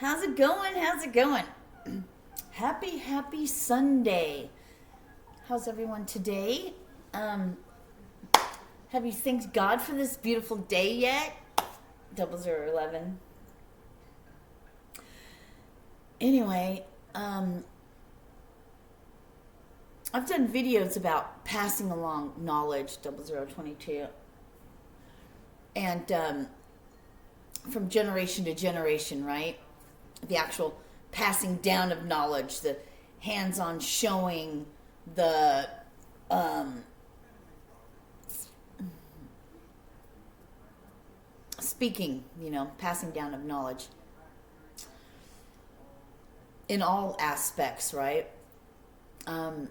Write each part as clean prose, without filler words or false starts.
How's it going? How's it going? Happy Sunday. How's everyone today? Have you thanked God for this beautiful day yet? 0011. Anyway, I've done videos about passing along knowledge, 0022. And from generation to generation, right? The actual passing down of knowledge, the hands-on showing, the speaking, passing down of knowledge in all aspects, right? And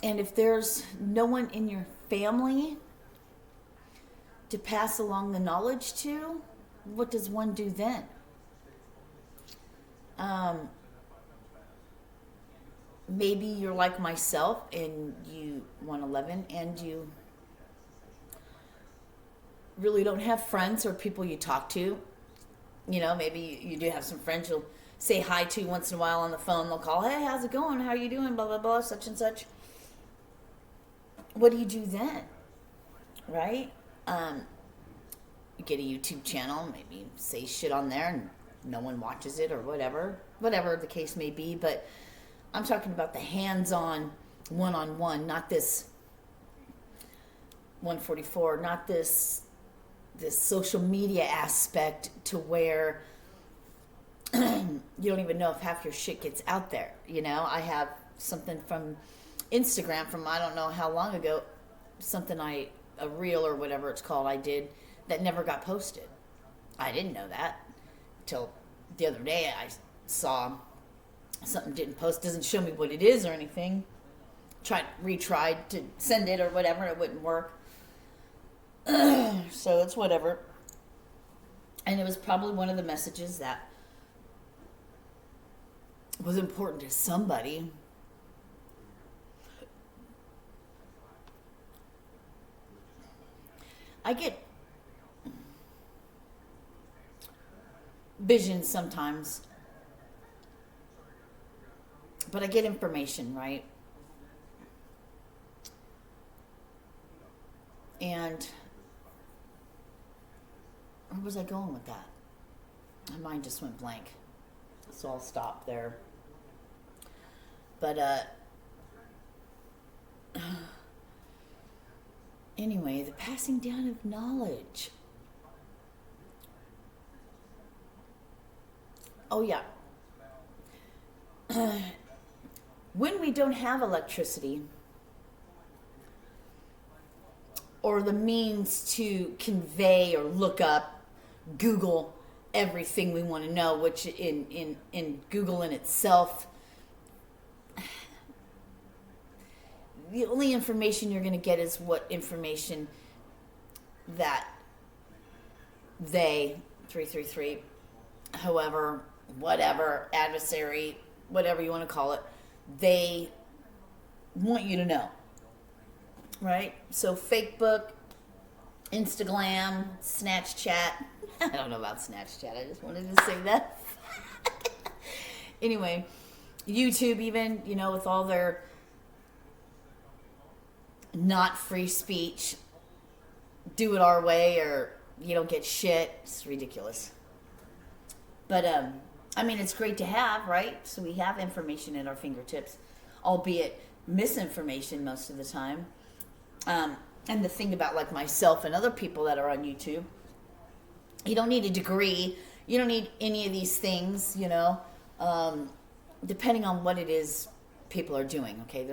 if there's no one in your family to pass along the knowledge to, what does one do then? Maybe you're like myself and you 111 and you really don't have friends or people you talk to. Maybe you do have some friends you'll say hi to once in a while on the phone. They'll call, hey, how's it going? How are you doing? Blah, blah, blah, such and such. What do you do then? Right? You get a YouTube channel, maybe say shit on there and no one watches it or whatever the case may be. But I'm talking about the hands-on, one-on-one, not this 144, not this social media aspect to where you don't even know if half your shit gets out there. I have something from Instagram from I don't know how long ago, a reel or whatever it's called I did that never got posted. I didn't know that until the other day. I saw something didn't post, doesn't show me what it is or anything. Retried to send it or whatever, it wouldn't work. So it's whatever. And it was probably one of the messages that was important to somebody. I get visions sometimes, but I get information, right? And where was I going with that? My mind just went blank. So I'll stop there. But anyway, the passing down of knowledge. Oh, yeah. When we don't have electricity or the means to convey or look up, Google everything we want to know, which in Google in itself, the only information you're going to get is what information that they, 333, however, whatever, adversary, whatever you want to call it, they want you to know, right? So Facebook, Instagram, Snapchat. I don't know about Snapchat. I just wanted to say that. Anyway, YouTube even, with all their not free speech, do it our way or you don't get shit. It's ridiculous. But, it's great to have, right? So we have information at our fingertips, albeit misinformation most of the time. And the thing about like myself and other people that are on YouTube, you don't need a degree. You don't need any of these things, depending on what it is people are doing. Okay,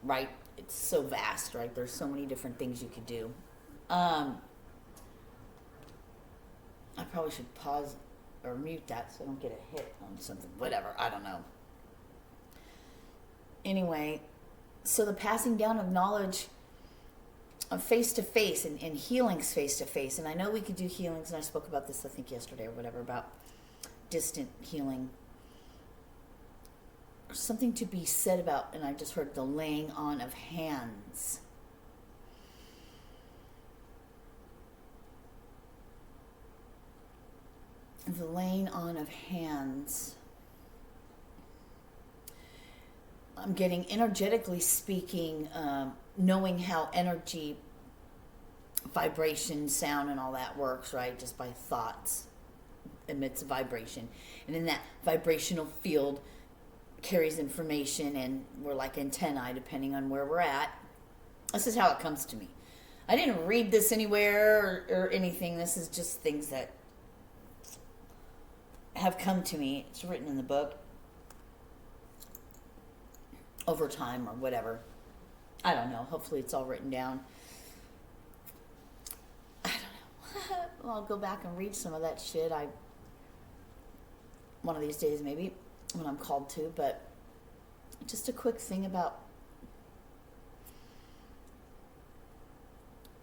right? It's so vast, right? There's so many different things you could do. I probably should pause or mute that so I don't get a hit on something. Whatever, I don't know. Anyway, so the passing down of knowledge face-to-face and healings face-to-face. And I know we could do healings, and I spoke about this, I think, yesterday or whatever, about distant healing. There's something to be said about, and I just heard the laying on of hands. the laying on of hands. I'm getting, energetically speaking, knowing how energy, vibration, sound, and all that works, right? Just by thoughts emits a vibration. And in that vibrational field carries information, and we're like antennae depending on where we're at. This is how it comes to me. I didn't read this anywhere or anything. This is just things that have come to me. It's written in the book over time or whatever. I don't know. Hopefully it's all written down. I don't know. Well, I'll go back and read some of that shit. One of these days maybe, when I'm called to. But just a quick thing about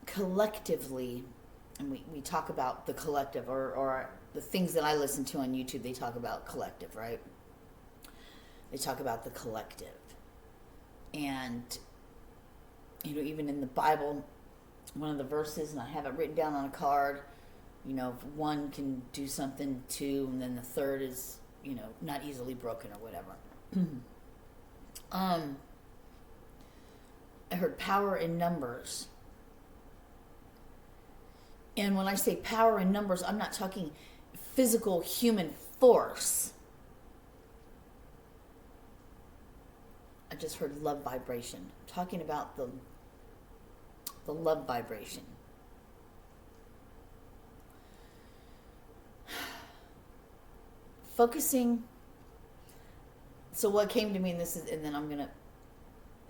collectively, and we talk about the collective, or the things that I listen to on YouTube, they talk about collective, right? They talk about the collective. And, even in the Bible, one of the verses, and I have it written down on a card, if one can do something, two, and then the third is, not easily broken or whatever. I heard power in numbers. And when I say power in numbers, I'm not talking physical human force. I just heard love vibration. I'm talking about the love vibration. Focusing. So what came to me, and then I'm gonna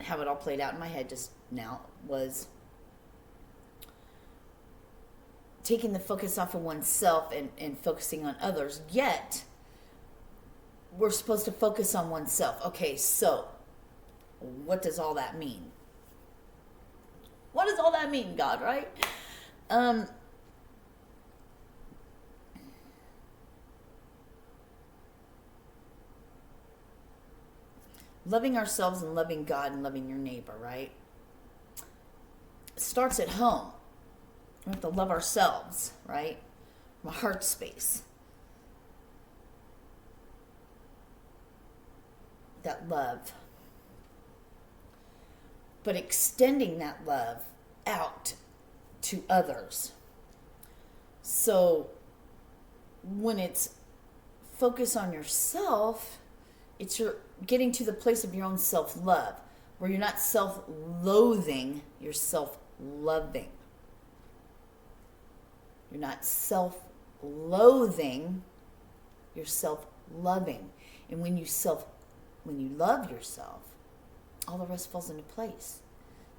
have it all played out in my head just now, was taking the focus off of oneself and focusing on others. Yet we're supposed to focus on oneself. Okay, so what does all that mean? What does all that mean, God, right? Loving ourselves and loving God and loving your neighbor, right? It starts at home. We have to love ourselves, right? From a heart space. That love. But extending that love out to others. So when it's focus on yourself, it's your getting to the place of your own self-love, where you're not self-loathing, you're self-loving. You're not self-loathing, you're self-loving. And when you love yourself, all the rest falls into place.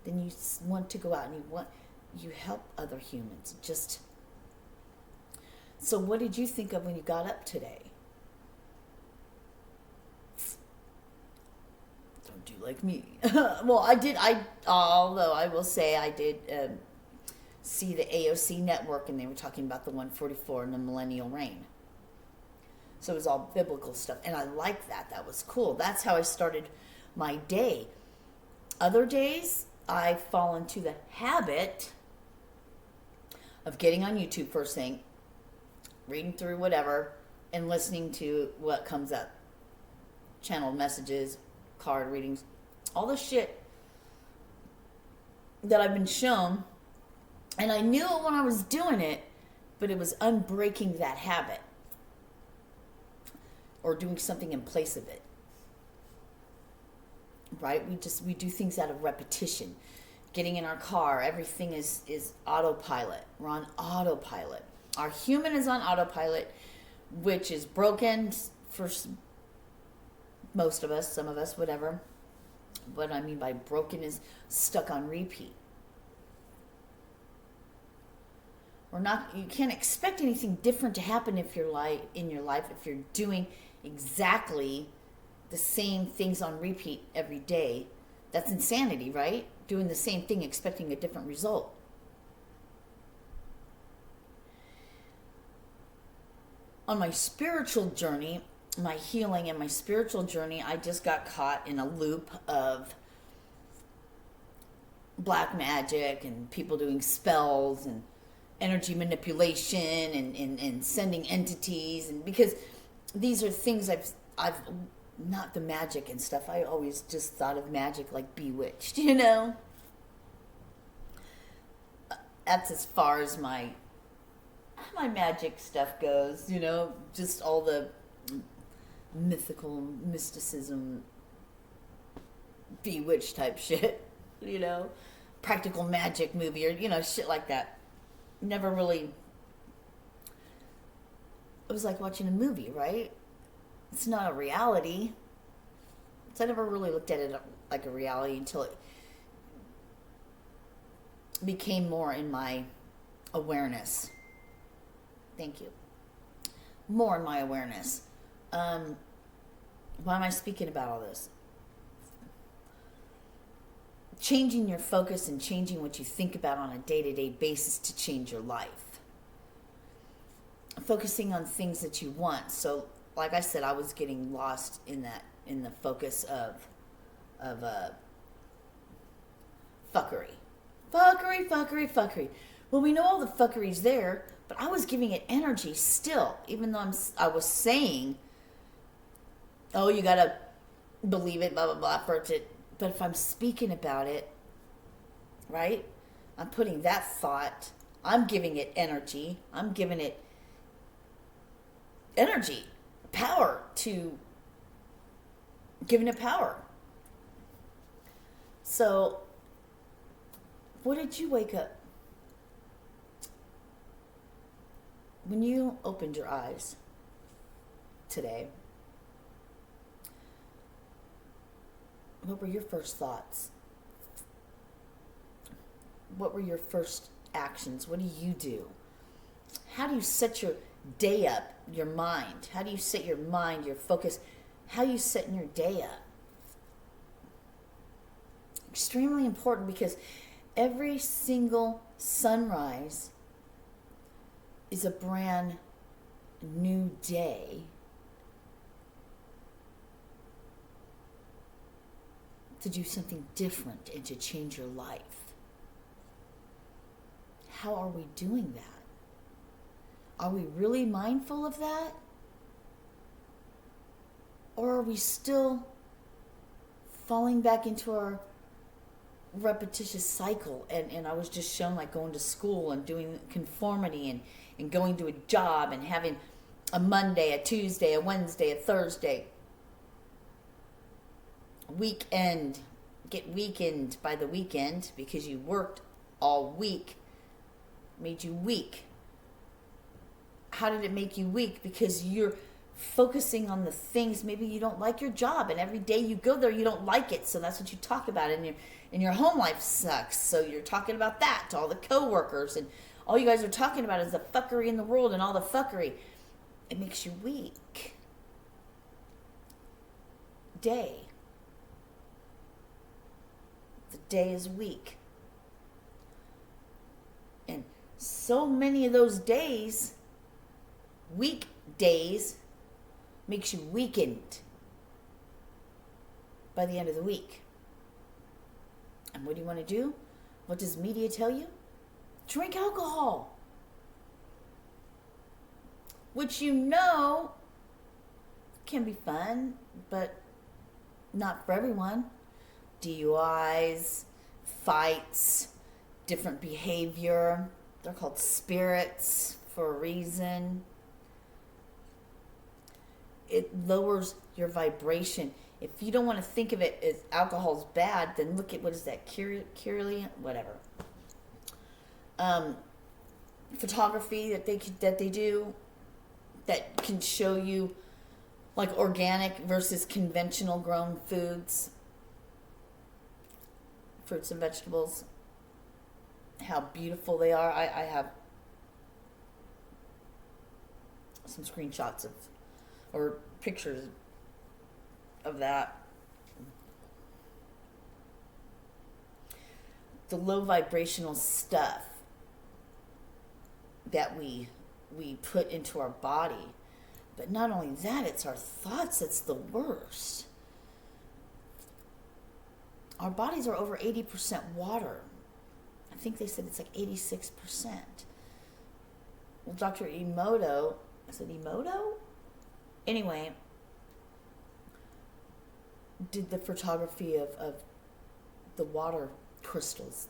Then you want to go out and you help other humans. So what did you think of when you got up today? Don't do like me. Well, although I will say I did see the AOC network, and they were talking about the 144 and the millennial reign. So it was all biblical stuff, and I liked that. That was cool. That's how I started my day. Other days, I fall into the habit of getting on YouTube first thing, reading through whatever, and listening to what comes up. Channel messages, card readings, all the shit that I've been shown. And I knew it when I was doing it, but it was unbreaking that habit or doing something in place of it. Right? We do things out of repetition. Getting in our car, everything is autopilot. We're on autopilot. Our human is on autopilot, which is broken for most of us, some of us, whatever. What I mean by broken is stuck on repeat. You can't expect anything different to happen in your life if you're doing exactly the same things on repeat every day. That's insanity, right? Doing the same thing, expecting a different result. On my spiritual journey, my healing and my spiritual journey, I just got caught in a loop of black magic and people doing spells and energy manipulation and sending entities, and because these are things I've not the magic and stuff. I always just thought of magic like Bewitched, you know. That's as far as my magic stuff goes, you know, just all the mythical mysticism, Bewitched type shit, you know, practical magic movie, or, you know, shit like that. Never really, it was like watching a movie, right? It's not a reality. So I never really looked at it like a reality until it became more in my awareness. Thank you. More in my awareness. Why am I speaking about all this? Changing your focus and changing what you think about on a day-to-day basis to change your life. Focusing on things that you want. So, like I said, I was getting lost in the focus of fuckery. Fuckery. Well, we know all the fuckery's there, but I was giving it energy still, even though I was saying, oh, you gotta believe it, blah, blah, blah, for it to, but if I'm speaking about it, right, I'm putting that thought, I'm giving it energy, I'm giving it energy, power to, giving it power. So, what did you wake up? When you opened your eyes today, what were your first thoughts? What were your first actions? What do you do? How do you set your day up, your mind? How do you set your mind, your focus? How are you setting your day up? Extremely important, because every single sunrise is a brand new day to do something different and to change your life. How are we doing that? Are we really mindful of that? Or are we still falling back into our repetitious cycle? And I was just shown like going to school and doing conformity and going to a job and having a Monday, a Tuesday, a Wednesday, a Thursday. Weekend. Get weakened by the weekend because you worked all week. Made you weak. How did it make you weak? Because you're focusing on the things, maybe you don't like your job, and every day you go there you don't like it, so that's what you talk about, and your home life sucks, so you're talking about that to all the coworkers, and all you guys are talking about is the fuckery in the world and all the fuckery. It makes you weak. Day. The day is weak. And so many of those days, weak days, makes you weakened by the end of the week. And what do you want to do? What does media tell you? Drink alcohol. Which you know can be fun, but not for everyone. DUIs, fights, different behavior. They're called spirits for a reason. It lowers your vibration. If you don't want to think of it as alcohol's bad, then look at, what is that, Curly, whatever. Photography that they do that can show you like organic versus conventional grown foods, fruits and vegetables, how beautiful they are. I have some screenshots of, or pictures of that. The low vibrational stuff that we put into our body. But not only that, it's our thoughts that's the worst. Our bodies are over 80% water. I think they said it's like 86%. Well, Dr. Emoto, is it Emoto? Anyway, did the photography of the water crystals,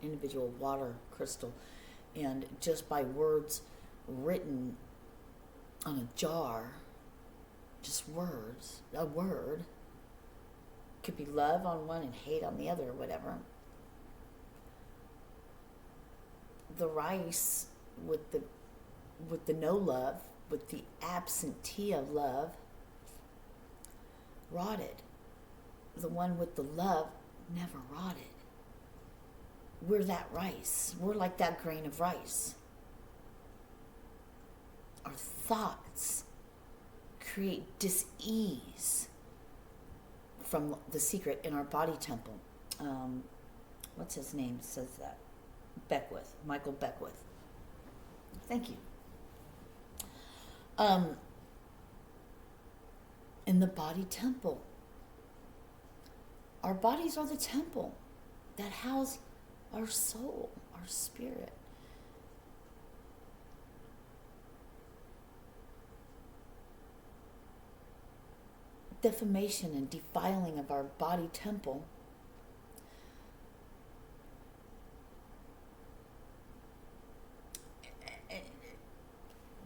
individual water crystal. And just by words written on a jar, just words, a word, could be love on one and hate on the other or whatever. The rice with the no love, with the absentee of love, rotted. The one with the love never rotted. We're that rice. We're like that grain of rice. Our thoughts create dis-ease from the secret in our body temple. What's his name says that? Beckwith, Michael Beckwith. Thank you. In the body temple. Our bodies are the temple that house our soul, our spirit. Defamation and defiling of our body temple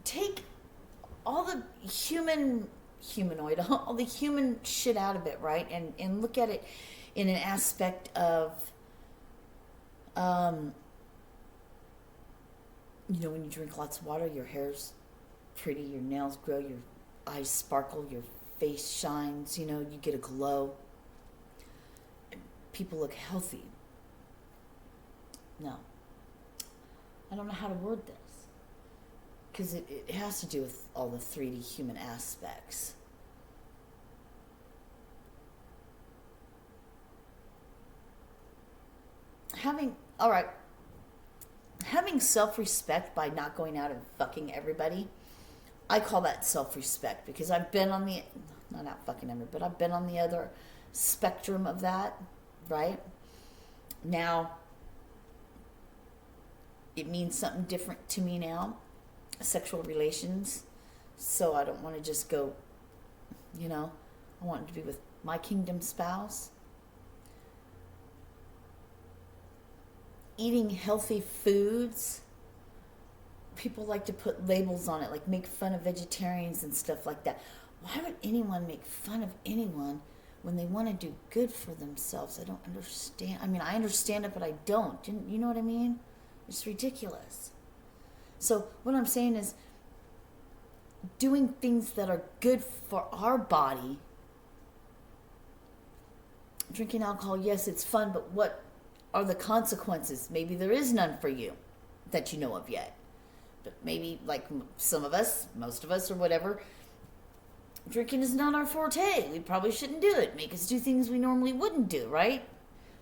take all the humanoid, all the human shit out of it, right? And look at it in an aspect of, when you drink lots of water, your hair's pretty, your nails grow, your eyes sparkle, your face shines, you get a glow. People look healthy. No. I don't know how to word this. Because it has to do with all the 3D human aspects. Having self-respect by not going out and fucking everybody, I call that self-respect, because I've been on the, not out fucking everybody, but I've been on the other spectrum of that, right? Now, it means something different to me now. Sexual relations, so I don't want to just go, I want it to be with my kingdom spouse. Eating healthy foods. People like to put labels on it, like make fun of vegetarians and stuff like that. Why would anyone make fun of anyone when they want to do good for themselves? I don't understand. I mean, I understand it, but I don't. You know what I mean? It's ridiculous. So what I'm saying is, doing things that are good for our body. Drinking alcohol, yes, it's fun, but what are the consequences? Maybe there is none for you that you know of yet. But maybe, like some of us, most of us or whatever, drinking is not our forte. We probably shouldn't do it. Make us do things we normally wouldn't do, right?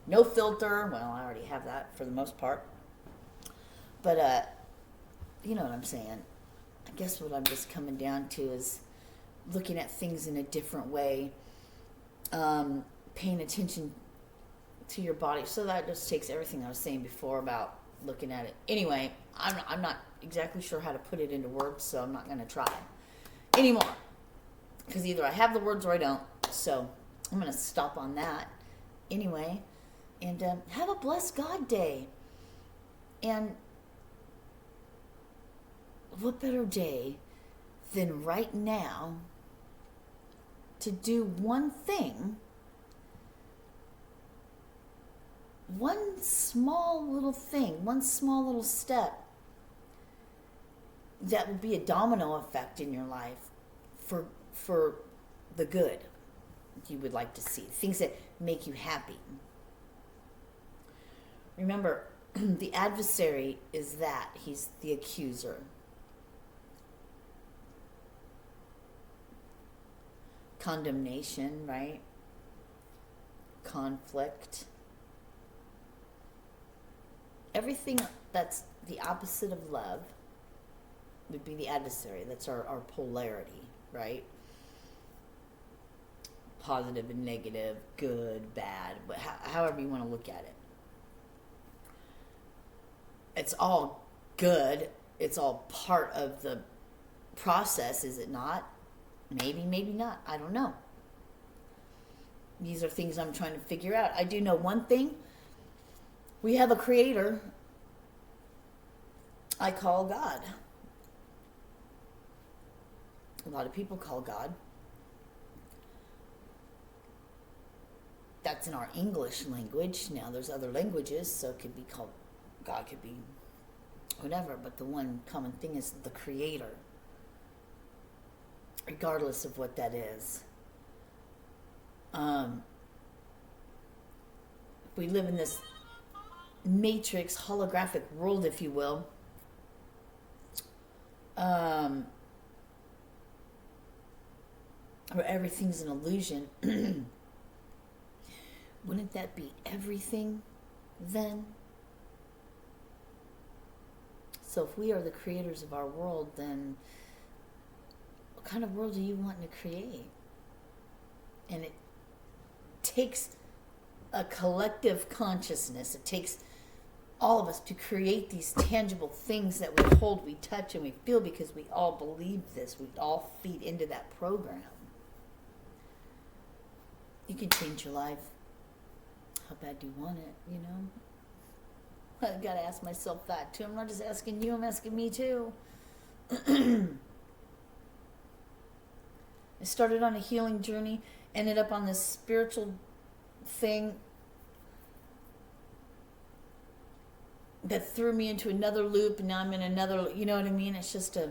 No filter. Well, I already have that for the most part. But, you know what I'm saying. I guess what I'm just coming down to is looking at things in a different way, paying attention to your body. So that just takes everything I was saying before about looking at it. Anyway, I'm not exactly sure how to put it into words, so I'm not going to try anymore. Because either I have the words or I don't. So I'm going to stop on that anyway. And have a blessed God day. And what better day than right now to do one thing, one small little thing, one small little step that will be a domino effect in your life for the good you would like to see, things that make you happy. Remember, the adversary is that. He's the accuser. Condemnation, right? Conflict. Everything that's the opposite of love would be the adversary. That's our polarity, right? Positive and negative, good, bad, however you want to look at it. It's all good. It's all part of the process, is it not? Maybe, maybe not. I don't know. These are things I'm trying to figure out. I do know one thing. We have a creator I call God. A lot of people call God. That's in our English language. Now there's other languages, so it could be called, God could be whatever, but the one common thing is the creator, regardless of what that is. We live in this matrix, holographic world, if you will. Where everything's an illusion. Wouldn't that be everything then? So if we are the creators of our world, then what kind of world are you wanting to create? And it takes a collective consciousness. It takes all of us to create these tangible things that we hold, we touch, and we feel, because we all believe this. We all feed into that program. You can change your life. How bad do you want it, you know? I've got to ask myself that too. I'm not just asking you, I'm asking me too. I started on a healing journey, ended up on this spiritual thing that threw me into another loop, and now I'm in another, you know what I mean? It's just I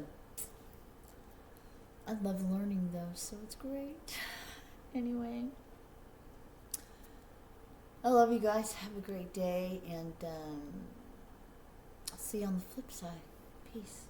love learning though, so it's great. Anyway, I love you guys. Have a great day, and I'll see you on the flip side. Peace.